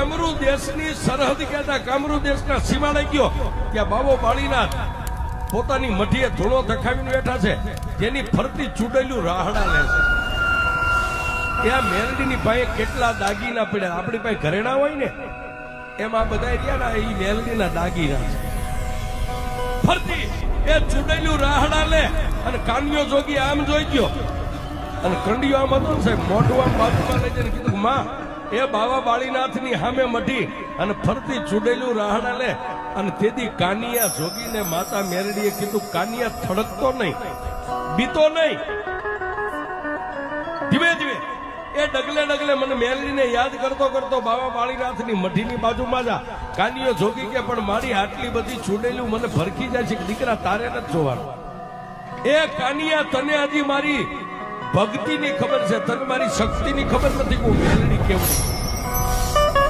કામરૂ દેશની સરહદ કહેતા કામરૂ દેશના સીમાડે ગયો ત્યાં બાબો બાળીનાથ પોતાની મઢીએ ધૂળો ધખાવીને બેઠા છે, જેની ફરતી ચૂડેલું રાહડા લે છે. ત્યાં મેલડીની પાસે કેટલા દાગીના પડ્યા, આપણી પાસે ઘરેણા હોય ને એમાં બધા રહ્યા ને એ મેલડીના દાગીના છે. ફરતી એ ચૂડેલું રાહડા લે અને કાનિયો જોગી આમ જોઈ ગયો અને કંડિયો આમ હતો ને સાહેબ, મોઢું આમ બાજુમાં લઈ જઈને કીધું માં એ બાવા બાળીનાથની સામે મઢી અને ફરતી ચૂડેલું રાહડા લે. અને તેથી કાનિયા જોગીને માતા મેરડીએ કીધું કાનિયા થડકતો નહીં, બીતો નહીં, ધીમે ધીમે એ ડગલે ડગલે મને મેરડીને યાદ કરતો કરતો બાવા બાળીનાથની મઢીની બાજુમાં જા. કાનિયો જોગી કે પણ મારી આટલી બધી ચૂડેલું મને ભરખી જાય છે કે દીકરા તારે નથી જોવાનું. એ કાનિયા તને હજી મારી ભક્તિની ખબર છે, તને મારી શક્તિની ખબર નથી કે હું મેલડી કેવું.